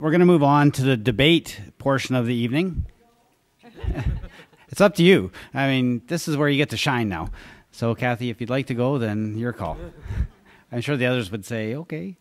we're going to move on to the debate portion of the evening. It's up to you. I mean, this is where you get to shine now. So, Kathy, if you'd like to go, then your call. I'm sure the others would say, okay.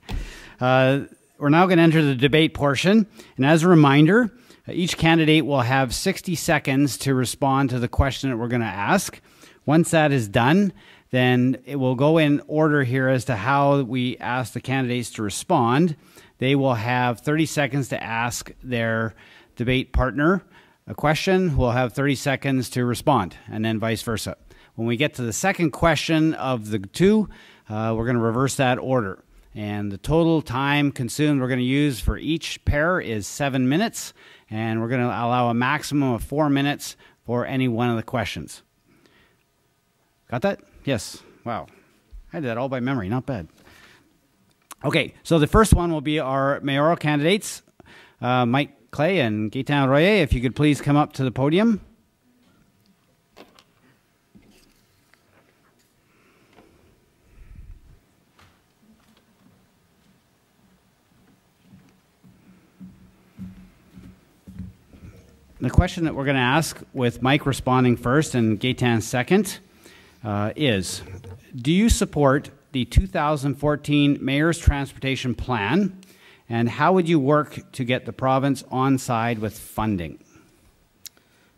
We're now going to enter the debate portion. And as a reminder, each candidate will have 60 seconds to respond to the question that we're going to ask. Once that is done, then it will go in order here as to how we ask the candidates to respond. They will have 30 seconds to ask their debate partner a question, who will have 30 seconds to respond, and then vice versa. When we get to the second question of the two, we're going to reverse that order. And the total time consumed we're going to use for each pair is 7 minutes, and we're going to allow a maximum of 4 minutes for any one of the questions. Got that? Yes. Wow. I did that all by memory. Not bad. Okay, so the first one will be our mayoral candidates, Mike Clay and Gaetan Royer. If you could please come up to the podium. The question that we're going to ask, with Mike responding first and Gaetan second, is, do you support the 2014 Mayor's Transportation Plan, and how would you work to get the province on side with funding?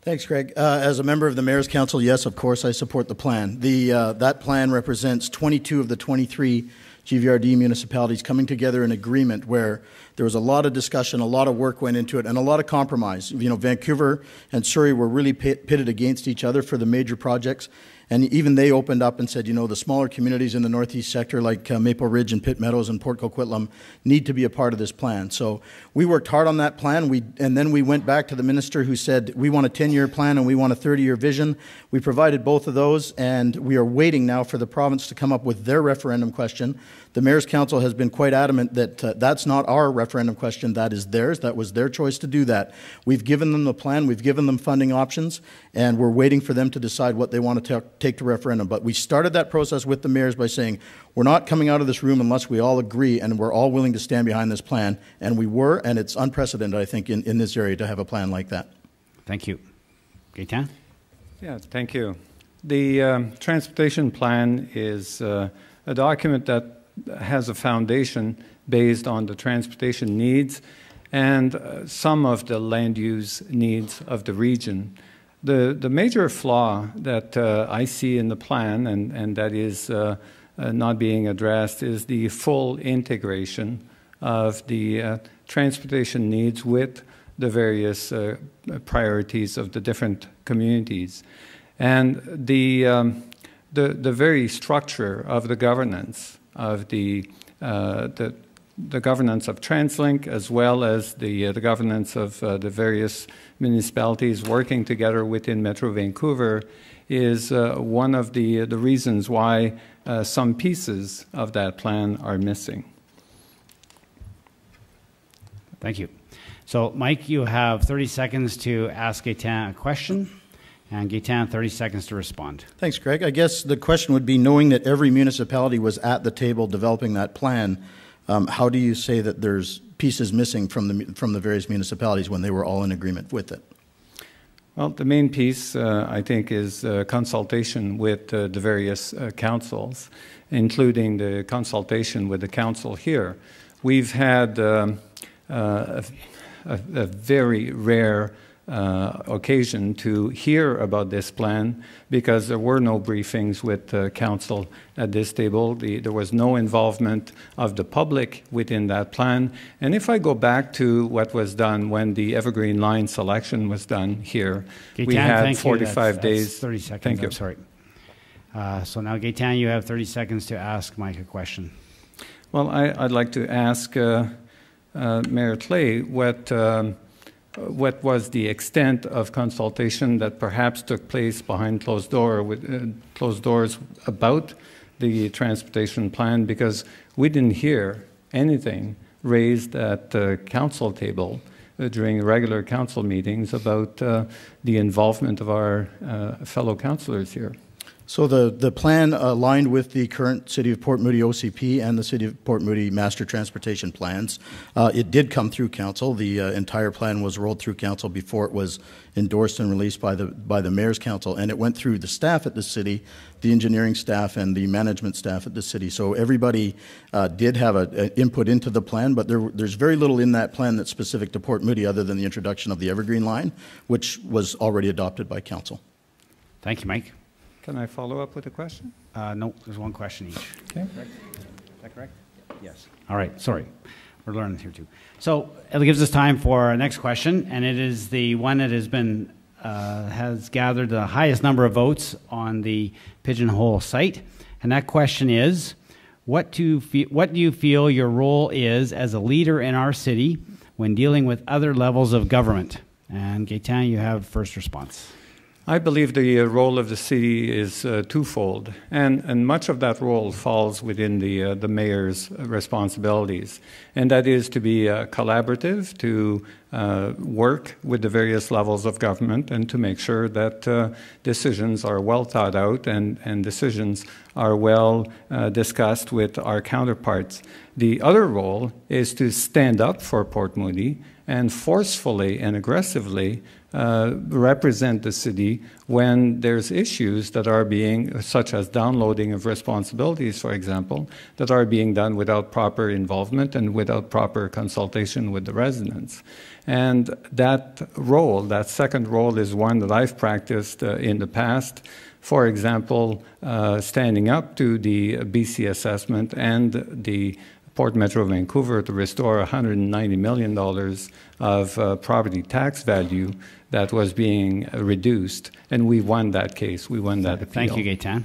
Thanks, Greg. As a member of the Mayor's Council, yes, of course, I support the plan. That plan represents 22 of the 23 GVRD municipalities coming together in agreement where there was a lot of discussion, a lot of work went into it, and a lot of compromise. You know, Vancouver and Surrey were really pitted against each other for the major projects. And even they opened up and said, you know, the smaller communities in the northeast sector like Maple Ridge and Pitt Meadows and Port Coquitlam need to be a part of this plan. So we worked hard on that plan, and then we went back to the minister who said, we want a 10-year plan and we want a 30-year vision. We provided both of those, and we are waiting now for the province to come up with their referendum question. The Mayor's Council has been quite adamant that that's not our referendum question, that is theirs. That was their choice to do that. We've given them the plan, we've given them funding options, and we're waiting for them to decide what they want to take to referendum. But we started that process with the mayors by saying, we're not coming out of this room unless we all agree and we're all willing to stand behind this plan. And we were, and it's unprecedented, I think, in this area to have a plan like that. Thank you. Gaetan? Yeah, thank you. The transportation plan is a document that has a foundation based on the transportation needs and some of the land use needs of the region. The major flaw that I see in the plan, and that is not being addressed, is the full integration of the transportation needs with the various priorities of the different communities. And the very structure of the governance of the governance of TransLink, as well as the governance of the various municipalities working together within Metro Vancouver, is one of the reasons why some pieces of that plan are missing. Thank you. So, Mike, you have 30 seconds to ask Gaetan a question, and Gaetan 30 seconds to respond. Thanks, Greg. I guess the question would be, knowing that every municipality was at the table developing that plan, how do you say that there's pieces missing from the various municipalities when they were all in agreement with it? Well, the main piece, I think, is consultation with the various councils, including the consultation with the council here. We've had a very rare occasion to hear about this plan because there were no briefings with council at this table. There was no involvement of the public within that plan. And if I go back to what was done when the Evergreen Line selection was done here, Gaetan, we had 45 days. That's 30 seconds. Thank you. I'm sorry. So now, Gaetan, you have 30 seconds to ask Mike a question. Well, I'd like to ask Mayor Clay what was the extent of consultation that perhaps took place behind closed doors about the transportation plan, because we didn't hear anything raised at the council table during regular council meetings about the involvement of our fellow councillors here. So the plan aligned with the current City of Port Moody OCP and the City of Port Moody Master Transportation plans. It did come through Council. The entire plan was rolled through Council before it was endorsed and released by the Mayor's Council, and it went through the staff at the City, the engineering staff, and the management staff at the City. So everybody did have an input into the plan, but there's very little in that plan that's specific to Port Moody other than the introduction of the Evergreen Line, which was already adopted by Council. Thank you, Mike. Can I follow up with a question? No, there's one question each. Okay. Correct? Is that correct? Yes. All right, sorry. We're learning here too. So it gives us time for our next question, and it is the one that has gathered the highest number of votes on the Pigeonhole site. And that question is, what do you feel your role is as a leader in our city when dealing with other levels of government? And Gaetan, you have first response. I believe the role of the city is twofold, and much of that role falls within the mayor's responsibilities, and that is to be collaborative, to work with the various levels of government, and to make sure that decisions are well thought out and decisions are well discussed with our counterparts. The other role is to stand up for Port Moody and forcefully and aggressively represent the city when there's issues that are being, such as downloading of responsibilities, for example, that are being done without proper involvement and without proper consultation with the residents. And that role, that second role, is one that I've practiced in the past. For example, standing up to the BC assessment and the Port Metro Vancouver to restore $190 million of property tax value that was being reduced. And we won that case. We won that appeal. Thank you, Gaetan.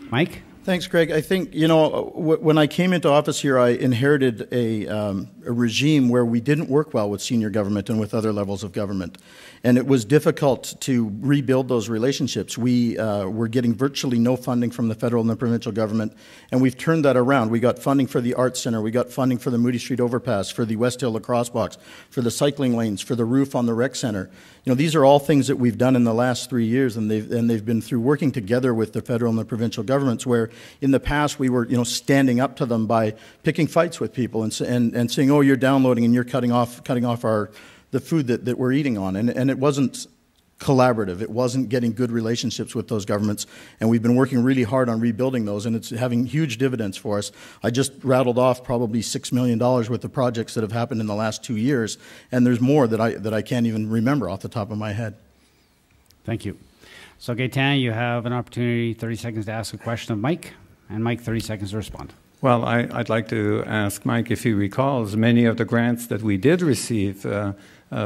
Mike? Thanks, Greg. I think, you know, when I came into office here, I inherited a regime where we didn't work well with senior government and with other levels of government. And it was difficult to rebuild those relationships. We were getting virtually no funding from the federal and the provincial government, and we've turned that around. We got funding for the Arts Center. We got funding for the Moody Street Overpass, for the West Hill Lacrosse Box, for the cycling lanes, for the roof on the rec center. You know, these are all things that we've done in the last 3 years, and they've been through working together with the federal and the provincial governments, where in the past we were, you know, standing up to them by picking fights with people and saying, oh, you're downloading and you're cutting off the food that we're eating on. And it wasn't collaborative. It wasn't getting good relationships with those governments. And we've been working really hard on rebuilding those, and it's having huge dividends for us. I just rattled off probably $6 million worth of projects that have happened in the last 2 years, and there's more that I can't even remember off the top of my head. Thank you. So Gaetan, you have an opportunity, 30 seconds to ask a question of Mike, and Mike, 30 seconds to respond. Well, I'd like to ask Mike if he recalls many of the grants that we did receive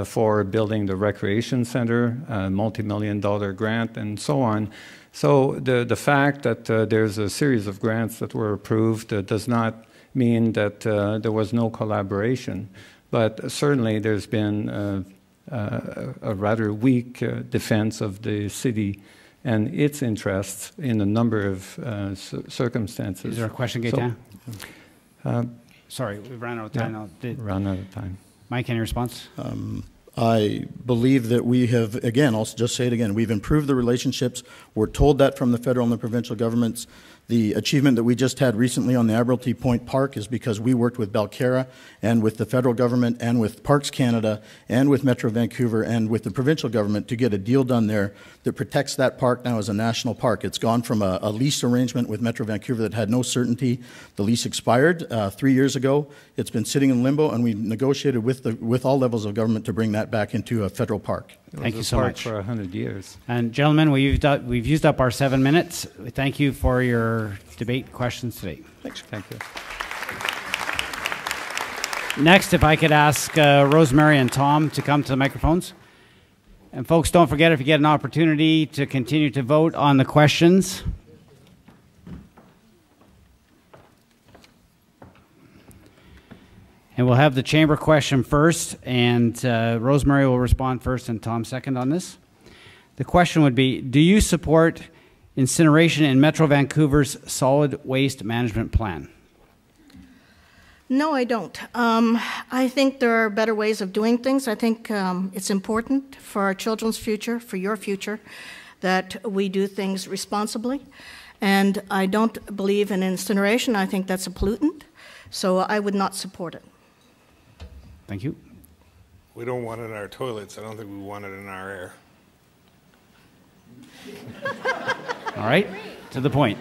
for building the recreation center, multi-million-dollar grant, and so on. So the fact that there's a series of grants that were approved does not mean that there was no collaboration. But certainly there's been a rather weak defense of the city and its interests in a number of circumstances. Is there a question, Gaetan? Sorry, we ran out of time now. Ran out of time. Mike, any response? I believe that we have, again, I'll just say it again, we've improved the relationships. We're told that from the federal and the provincial governments. The achievement that we just had recently on the Admiralty Point Park is because we worked with Belcara and with the federal government and with Parks Canada and with Metro Vancouver and with the provincial government to get a deal done there that protects that park now as a national park. It's gone from a lease arrangement with Metro Vancouver that had no certainty. The lease expired 3 years ago. It's been sitting in limbo, and we negotiated with all levels of government to bring that back into a federal park. Thank you so much. For 100 years. And gentlemen, we've used up our 7 minutes. Thank you for your debate questions today. Thanks. Thank you. Next, if I could ask Rosemary and Tom to come to the microphones. And folks, don't forget, if you get an opportunity to continue to vote on the questions. And we'll have the chamber question first, and Rosemary will respond first and Tom second on this. The question would be, do you support incineration in Metro Vancouver's solid waste management plan? No, I don't. I think there are better ways of doing things. I think it's important for our children's future, for your future, that we do things responsibly. And I don't believe in incineration. I think that's a pollutant. So I would not support it. Thank you. We don't want it in our toilets. I don't think we want it in our air. All right, to the point.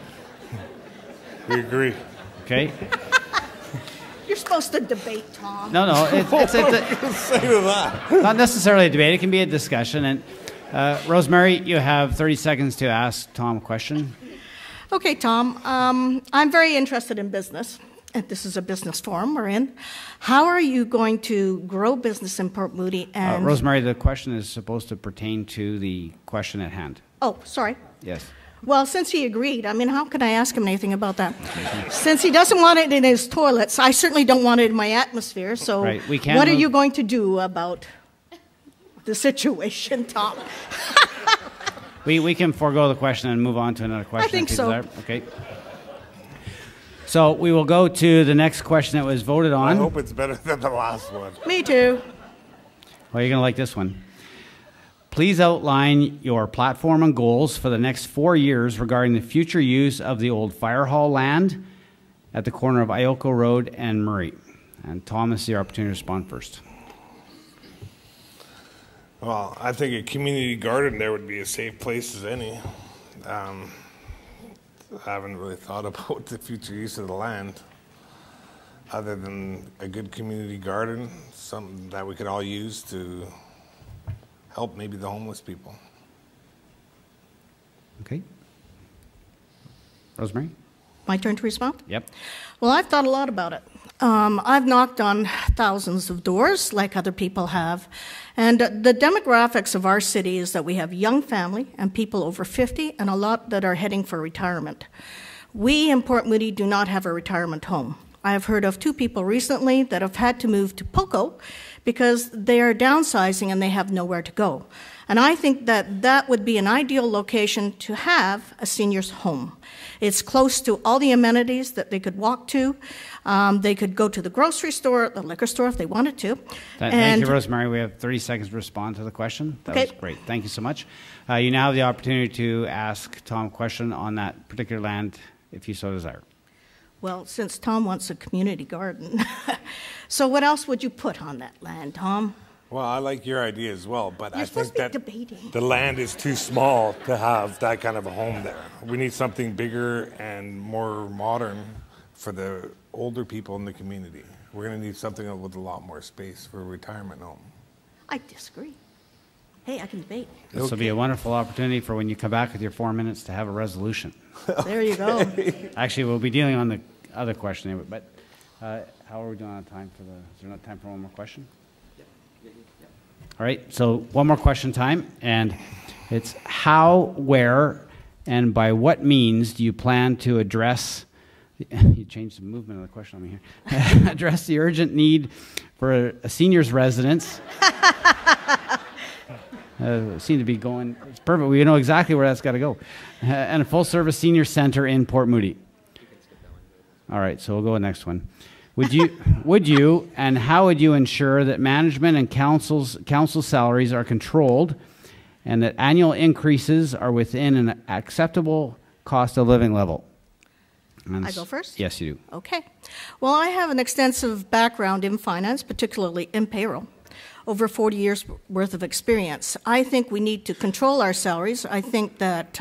We agree. Okay. You're supposed to debate, Tom. No, it's Say to that. not necessarily a debate. It can be a discussion. And Rosemary, you have 30 seconds to ask Tom a question. Okay, Tom. I'm very interested in business. And this is a business forum we're in. How are you going to grow business in Port Moody? And Rosemary, the question is supposed to pertain to the question at hand. Oh, sorry. Yes. Well, since he agreed, I mean, how can I ask him anything about that? Since he doesn't want it in his toilets, I certainly don't want it in my atmosphere. So Right, what are you going to do about the situation, Tom? We can forego the question and move on to another question. I think if you so. desire. Okay. So we will go to the next question that was voted on. I hope it's better than the last one. Me too. Well, you're going to like this one. Please outline your platform and goals for the next 4 years regarding the future use of the old fire hall land at the corner of Ioko Road and Murray. And Thomas, your opportunity to respond first. Well, I think a community garden there would be as safe place as any. I haven't really thought about the future use of the land other than a good community garden, something that we could all use to help maybe the homeless people. Okay. Rosemary? My turn to respond? Yep. Well, I've thought a lot about it. I've knocked on thousands of doors, like other people have. And the demographics of our city is that we have young family and people over 50 and a lot that are heading for retirement. We in Port Moody do not have a retirement home. I have heard of 2 people recently that have had to move to Poco because they are downsizing and they have nowhere to go. And I think that that would be an ideal location to have a senior's home. It's close to all the amenities that they could walk to. They could go to the grocery store, the liquor store if they wanted to. Thank you, Rosemary. We have 30 seconds to respond to the question. That was great. Thank you so much. You now have the opportunity to ask Tom a question on that particular land if you so desire. Well, since Tom wants a community garden, so what else would you put on that land, Tom? Well, I like your idea as well, but You're I think that debating. the land is too small to have that kind of a home there. We need something bigger and more modern for the older people in the community. We're going to need something with a lot more space for a retirement home. I disagree. Hey, I can debate. This will be a wonderful opportunity for when you come back with your 4 minutes to have a resolution. There you go. Actually, we'll be dealing on the other question, but how are we doing on time for the? Is there not time for one more question? All right, so one more question time, and it's how, where, and by what means do you plan to address, you changed the movement of the question on me here, address the urgent need for a seniors residence? Seem to be going, it's perfect, we know exactly where that's got to go, and a full-service senior center in Port Moody. All right, so we'll go with the next one. Would you, and how would you ensure that management and council salaries are controlled and that annual increases are within an acceptable cost of living level? I go first? Yes, you do. Okay. Well, I have an extensive background in finance, particularly in payroll. Over 40 years worth of experience. I think we need to control our salaries. I think that,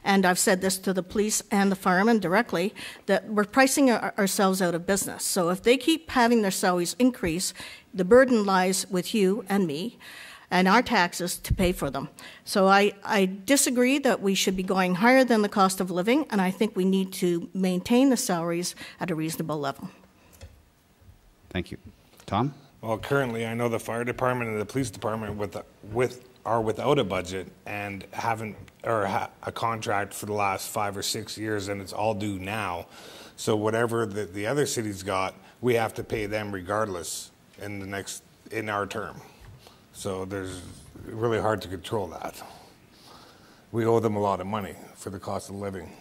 and I've said this to the police and the firemen directly, that we're pricing ourselves out of business. So if they keep having their salaries increase, the burden lies with you and me and our taxes to pay for them. So I disagree that we should be going higher than the cost of living, and I think we need to maintain the salaries at a reasonable level. Thank you. Tom? Well, currently, I know the fire department and the police department are without a budget and haven't a contract for the last 5 or 6 years, and it's all due now. So whatever the other cities got, we have to pay them regardless in our term. So there's really hard to control that. We owe them a lot of money for the cost of living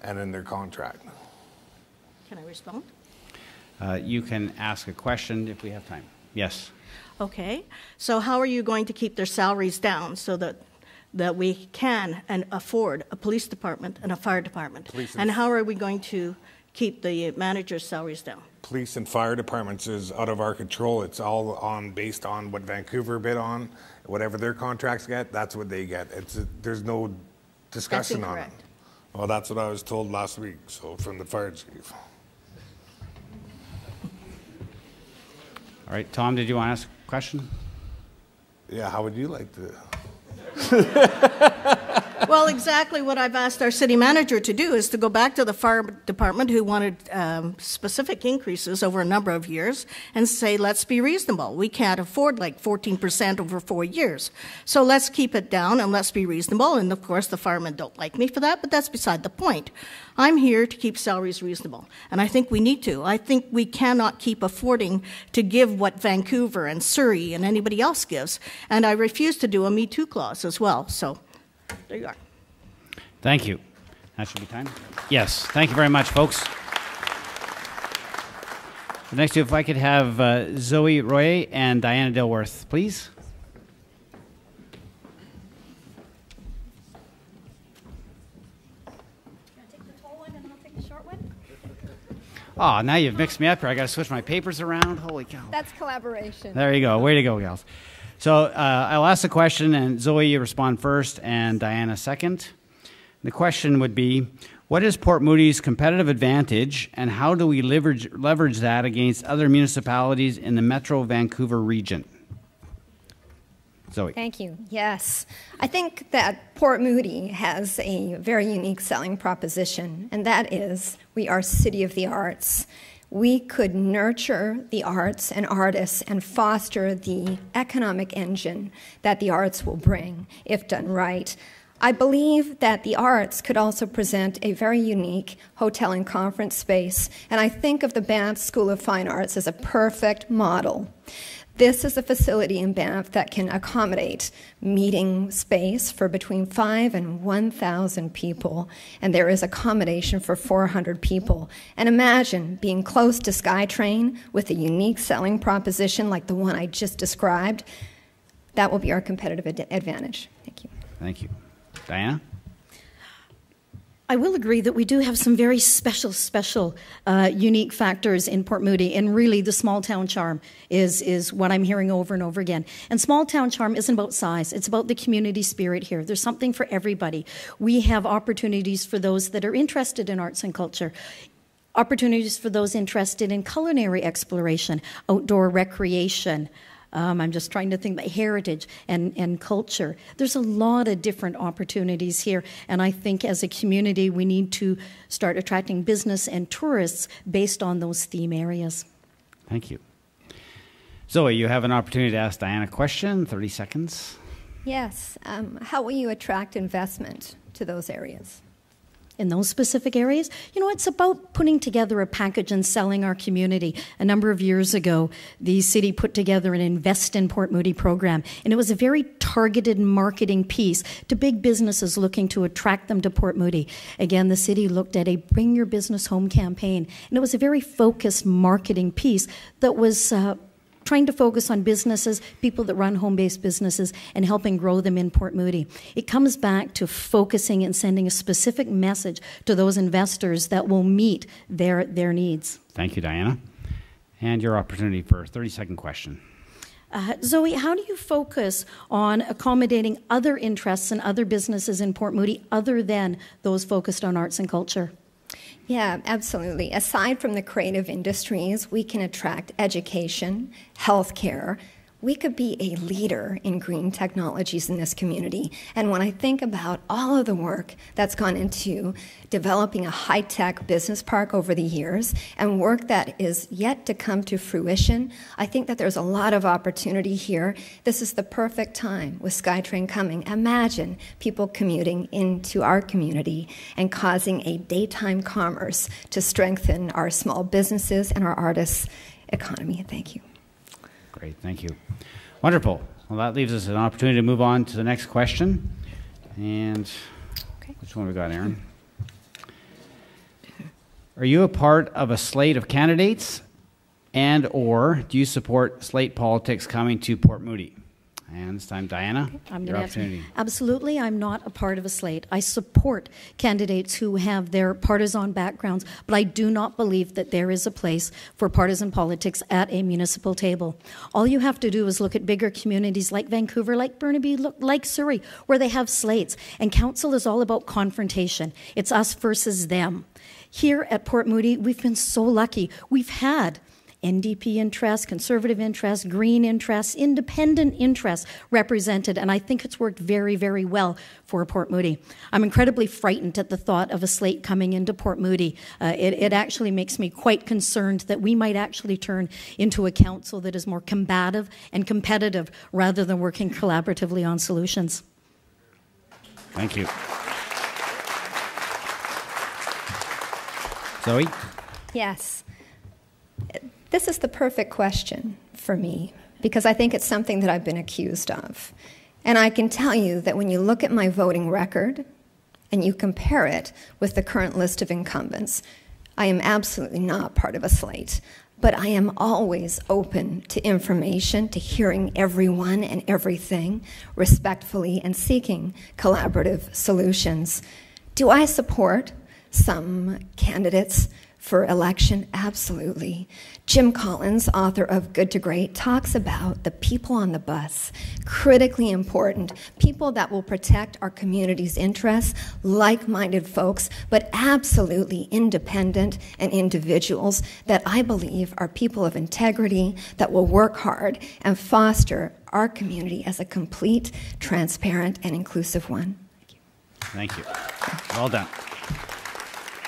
and in their contract. Can I respond? You can ask a question if we have time. Yes. Okay. So how are you going to keep their salaries down so that that we can and afford a police department and a fire department? And how are we going to keep the managers' salaries down? Police and fire departments is out of our control. It's all based on what Vancouver bid on. Whatever their contracts get, that's what they get. There's no discussion on it. Well, that's what I was told last week, so from the fire chief. All right, Tom, did you want to ask a question? Yeah, how would you like to? Well, exactly what I've asked our city manager to do is to go back to the fire department who wanted specific increases over a number of years and say, let's be reasonable. We can't afford like 14% over 4 years. So let's keep it down and let's be reasonable. And of course, the firemen don't like me for that, but that's beside the point. I'm here to keep salaries reasonable, and I think we need to. I think we cannot keep affording to give what Vancouver and Surrey and anybody else gives, and I refuse to do a Me Too clause as well. So there you are. Thank you. That should be time. Yes, thank you very much, folks. The next two, if I could have Zoe Royer and Diana Dilworth, please. Oh, now you've mixed me up here. I got to switch my papers around. Holy cow. That's collaboration. There you go. Way to go, gals. So I'll ask the question, and Zoe, you respond first, and Diana second. The question would be, what is Port Moody's competitive advantage, and how do we leverage that against other municipalities in the Metro Vancouver region? Zoe. Thank you. Yes. I think that Port Moody has a very unique selling proposition, and that is we are City of the Arts. We could nurture the arts and artists and foster the economic engine that the arts will bring if done right. I believe that the arts could also present a very unique hotel and conference space, and I think of the Banff School of Fine Arts as a perfect model. This is a facility in Banff that can accommodate meeting space for between 5 and 1,000 people, and there is accommodation for 400 people. And imagine being close to SkyTrain with a unique selling proposition like the one I just described. That will be our competitive advantage. Thank you. Thank you. Diana? I will agree that we do have some very special, unique factors in Port Moody, and really the small town charm is what I'm hearing over and over again. And small town charm isn't about size, it's about the community spirit here. There's something for everybody. We have opportunities for those that are interested in arts and culture, opportunities for those interested in culinary exploration, outdoor recreation. I'm just trying to think about heritage and culture. There's a lot of different opportunities here, and I think as a community we need to start attracting business and tourists based on those theme areas. Thank you. Zoe, you have an opportunity to ask Diana a question, 30 seconds. Yes. How will you attract investment to those areas? In those specific areas, you know, it's about putting together a package and selling our community. A number of years ago, the city put together an Invest in Port Moody program, and it was a very targeted marketing piece to big businesses looking to attract them to Port Moody. Again, the city looked at a Bring Your Business Home campaign, and it was a very focused marketing piece that was trying to focus on businesses, people that run home-based businesses, and helping grow them in Port Moody. It comes back to focusing and sending a specific message to those investors that will meet their needs. Thank you, Diana. And your opportunity for a 30-second question. Zoe, how do you focus on accommodating other interests and other businesses in Port Moody other than those focused on arts and culture? Yeah, absolutely. Aside from the creative industries, we can attract education, healthcare. We could be a leader in green technologies in this community. And when I think about all of the work that's gone into developing a high-tech business park over the years and work that is yet to come to fruition, I think that there's a lot of opportunity here. This is the perfect time with SkyTrain coming. Imagine people commuting into our community and causing a daytime commerce to strengthen our small businesses and our artists' economy. Thank you. Great, thank you. Wonderful. Well, that leaves us an opportunity to move on to the next question. And which one we got, Aaron? Are you a part of a slate of candidates, and or do you support slate politics coming to Port Moody? And this time, Diana, your opportunity. Absolutely, I'm not a part of a slate. I support candidates who have their partisan backgrounds, but I do not believe that there is a place for partisan politics at a municipal table. All you have to do is look at bigger communities like Vancouver, like Burnaby, like Surrey, where they have slates. And council is all about confrontation. It's us versus them. Here at Port Moody, we've been so lucky. We've had NDP interests, Conservative interests, Green interests, independent interests represented, and I think it's worked very, very well for Port Moody. I'm incredibly frightened at the thought of a slate coming into Port Moody. It actually makes me quite concerned that we might actually turn into a council that is more combative and competitive rather than working collaboratively on solutions. Thank you. Zoe? Yes. This is the perfect question for me because I think it's something that I've been accused of. And I can tell you that when you look at my voting record and you compare it with the current list of incumbents, I am absolutely not part of a slate. But I am always open to information, to hearing everyone and everything respectfully and seeking collaborative solutions. Do I support some candidates for election? Absolutely. Jim Collins, author of Good to Great, talks about the people on the bus, critically important, people that will protect our community's interests, like-minded folks, but absolutely independent and individuals that I believe are people of integrity that will work hard and foster our community as a complete, transparent, and inclusive one. Thank you. Well done.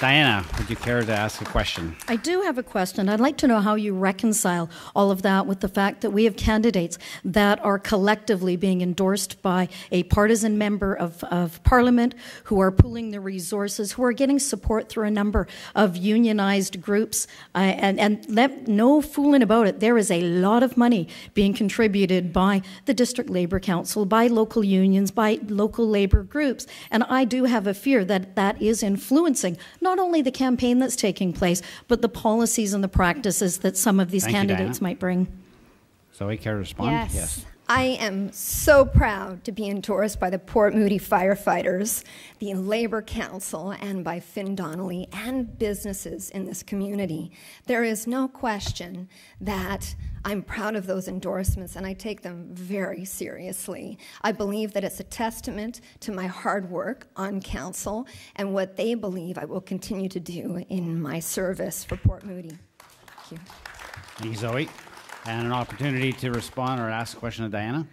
Diana, would you care to ask a question? I do have a question. I'd like to know how you reconcile all of that with the fact that we have candidates that are collectively being endorsed by a partisan member of Parliament who are pooling the resources, who are getting support through a number of unionized groups. No fooling about it. There is a lot of money being contributed by the District Labour Council, by local unions, by local labour groups. And I do have a fear that that is influencing not only the campaign that's taking place, but the policies and the practices that some of these candidates might bring. Zoe, care to respond? Yes. I am so proud to be endorsed by the Port Moody firefighters, the Labour Council, and by Finn Donnelly and businesses in this community. There is no question that I'm proud of those endorsements, and I take them very seriously. I believe that it's a testament to my hard work on council and what they believe I will continue to do in my service for Port Moody. Thank you. Thank you, Zoe. And an opportunity to respond or ask a question of Diana.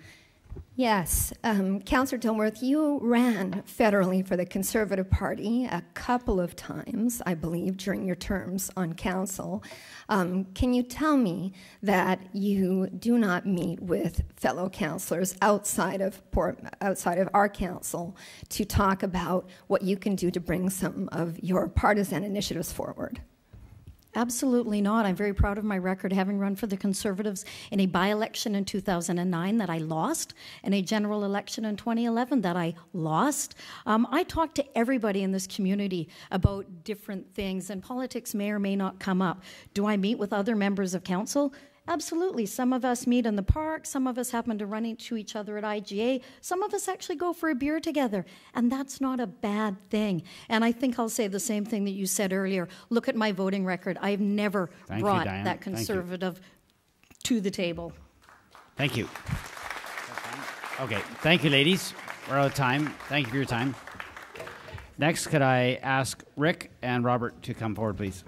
Yes. Councillor Dilworth, you ran federally for the Conservative Party a couple of times, I believe, during your terms on council. Can you tell me that you do not meet with fellow councillors outside of our council to talk about what you can do to bring some of your partisan initiatives forward? Absolutely not. I'm very proud of my record, having run for the Conservatives in a by-election in 2009 that I lost, and a general election in 2011 that I lost. I talk to everybody in this community about different things, and politics may or may not come up. Do I meet with other members of council? Absolutely. Some of us meet in the park. Some of us happen to run into each other at IGA. Some of us actually go for a beer together. And that's not a bad thing. And I think I'll say the same thing that you said earlier. Look at my voting record. I've never brought that Conservative to the table. Thank you. Okay. Thank you, ladies. We're out of time. Thank you for your time. Next, could I ask Rick and Robert to come forward, please?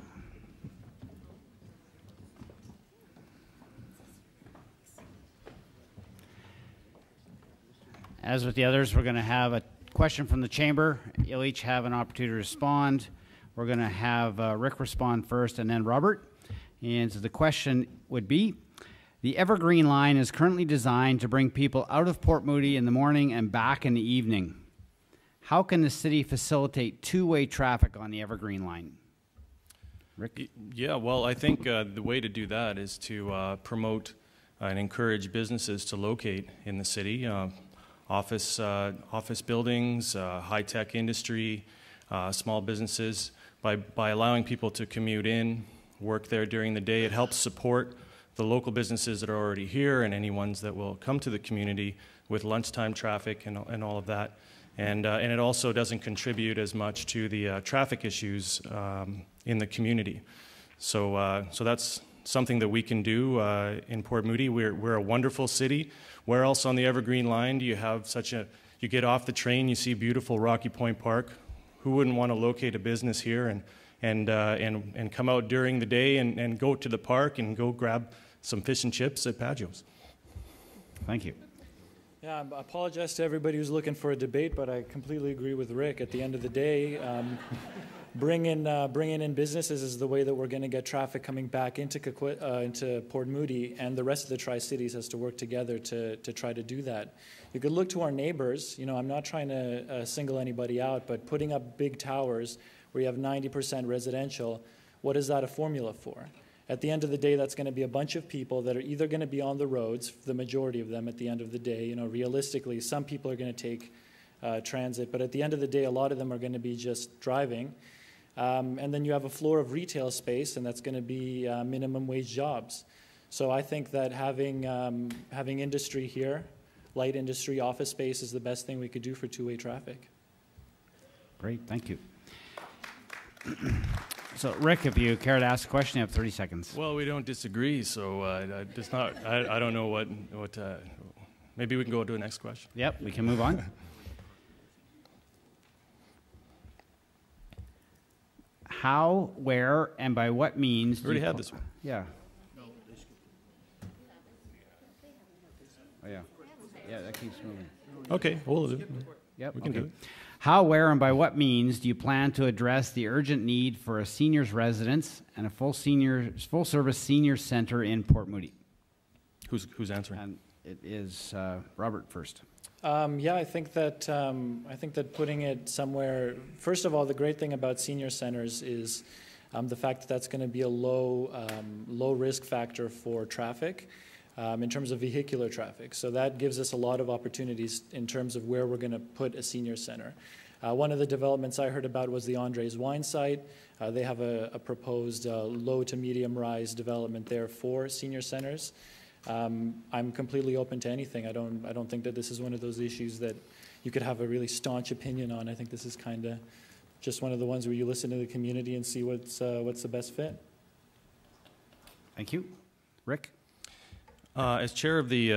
As with the others, we're going to have a question from the chamber. You'll each have an opportunity to respond. We're going to have Rick respond first and then Robert. And so the question would be, the Evergreen Line is currently designed to bring people out of Port Moody in the morning and back in the evening. How can the city facilitate two-way traffic on the Evergreen Line? Rick? Yeah, well, I think the way to do that is to promote and encourage businesses to locate in the city. Office buildings, high-tech industry, small businesses. By allowing people to commute in, work there during the day, it helps support the local businesses that are already here and any ones that will come to the community with lunchtime traffic and all of that. And it also doesn't contribute as much to the traffic issues in the community. So that's something that we can do in Port Moody. We're a wonderful city. Where else on the Evergreen Line do you have you get off the train, you see beautiful Rocky Point Park. Who wouldn't want to locate a business here and come out during the day and go to the park and go grab some fish and chips at Paggio's? Thank you. Yeah, I apologize to everybody who's looking for a debate, but I completely agree with Rick. At the end of the day, bringing in businesses is the way that we're going to get traffic coming back into Port Moody, and the rest of the Tri-Cities has to work together to try to do that. You could look to our neighbors. You know, I'm not trying to single anybody out, but putting up big towers where you have 90% residential, what is that a formula for? At the end of the day, that's going to be a bunch of people that are either going to be on the roads, the majority of them at the end of the day. You know, realistically, some people are going to take transit, but at the end of the day, a lot of them are going to be just driving. And then you have a floor of retail space, and that's going to be minimum wage jobs. So I think that having industry here, light industry, office space is the best thing we could do for two-way traffic. Great, thank you. So, Rick, if you care to ask a question, you have 30 seconds. Well, we don't disagree, so it's not. I don't know what. Maybe we can go to the next question. Yep, we can move on. How, where, and by what means? We already had this one. Yeah. Oh yeah. Yeah, that keeps moving. Okay, we'll do it. Yep, we can do it. How, where, and by what means do you plan to address the urgent need for a seniors residence and a full-service senior center in Port Moody? Who's answering? And it is Robert first. Yeah, I think that putting it somewhere. First of all, the great thing about senior centers is the fact that that's going to be a low risk factor for traffic. In terms of vehicular traffic. So that gives us a lot of opportunities in terms of where we're going to put a senior center. One of the developments I heard about was the Andres Wine site. They have a proposed low to medium rise development there for senior centers. I'm completely open to anything. I don't think that this is one of those issues that you could have a really staunch opinion on. I think this is kind of just one of the ones where you listen to the community and see what's the best fit. Thank you. Rick? As chair of the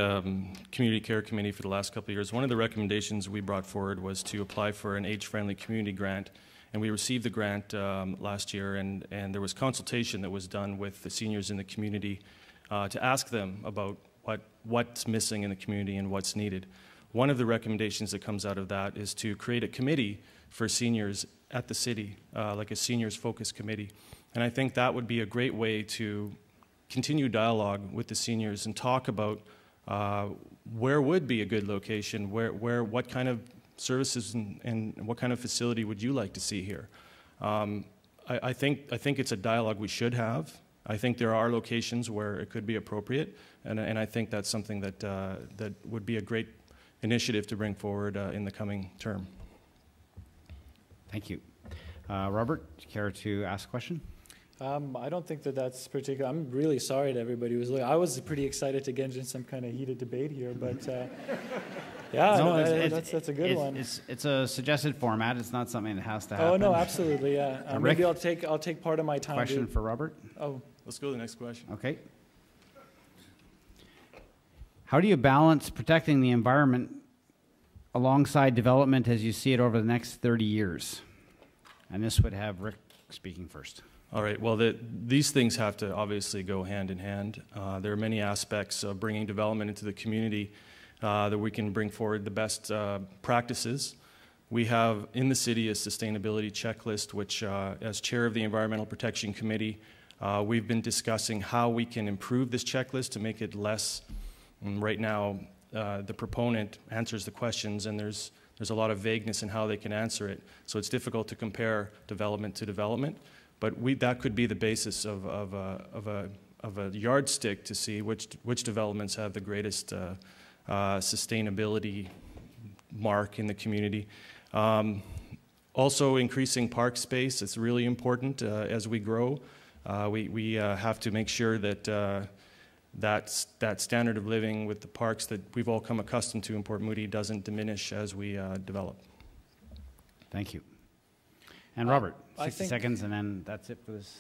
Community Care Committee for the last couple of years, one of the recommendations we brought forward was to apply for an age-friendly community grant, and we received the grant last year, and there was consultation that was done with the seniors in the community to ask them about what's missing in the community and what's needed. One of the recommendations that comes out of that is to create a committee for seniors at the city, like a seniors-focused committee, and I think that would be a great way to continue dialogue with the seniors and talk about where would be a good location, what kind of services and what kind of facility would you like to see here. I think it's a dialogue we should have. I think there are locations where it could be appropriate, and I think that's something that would be a great initiative to bring forward in the coming term. Thank you. Robert, do you care to ask a question? I don't think that's particular. I'm really sorry to everybody who's looking. I was pretty excited to get into some kind of heated debate here, but yeah, no, that's a good one. It's a suggested format. It's not something that has to happen. Oh no, absolutely. Yeah. Maybe I'll take part of my time. Question for Robert. Oh, let's go to the next question. Okay. How do you balance protecting the environment alongside development as you see it over the next 30 years? And this would have Rick speaking first. All right. Well, these things have to obviously go hand in hand. There are many aspects of bringing development into the community that we can bring forward the best practices. We have in the city a sustainability checklist, which as chair of the Environmental Protection Committee, we've been discussing how we can improve this checklist to make it less. Right now, the proponent answers the questions, and there's a lot of vagueness in how they can answer it. So it's difficult to compare development to development. But that could be the basis of a yardstick to see which developments have the greatest sustainability mark in the community. Also, increasing park space is really important as we grow. We have to make sure that that standard of living with the parks that we've all come accustomed to in Port Moody doesn't diminish as we develop. Thank you. And Robert, I 60 think- seconds, and then that's it for this.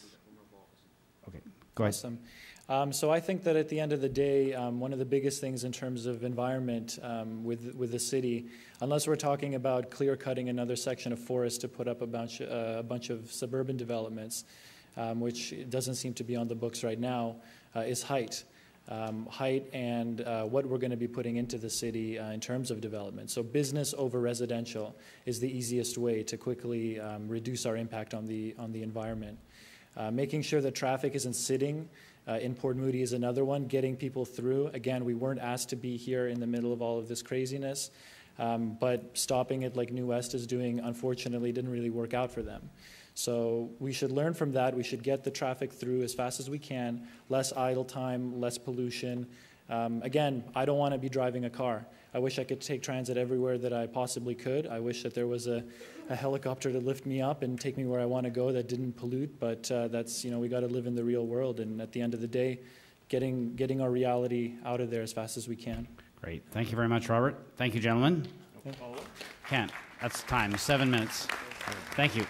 Okay, go ahead. Awesome. So I think that at the end of the day, one of the biggest things in terms of environment with the city, unless we're talking about clear-cutting another section of forest to put up a bunch of suburban developments, which doesn't seem to be on the books right now, is height. Height and what we're going to be putting into the city in terms of development. So business over residential is the easiest way to quickly reduce our impact on the environment. Making sure that traffic isn't sitting in Port Moody is another one. Getting people through. Again, we weren't asked to be here in the middle of all of this craziness, but stopping it like New West is doing, unfortunately, didn't really work out for them. So we should learn from that. We should get the traffic through as fast as we can. Less idle time, less pollution. Again, I don't want to be driving a car. I wish I could take transit everywhere that I possibly could. I wish that there was a helicopter to lift me up and take me where I want to go that didn't pollute, but that's, we got to live in the real world, and at the end of the day, getting our reality out of there as fast as we can. Great. Thank you very much, Robert. Thank you, gentlemen. Kent, that's time, 7 minutes. Thank you.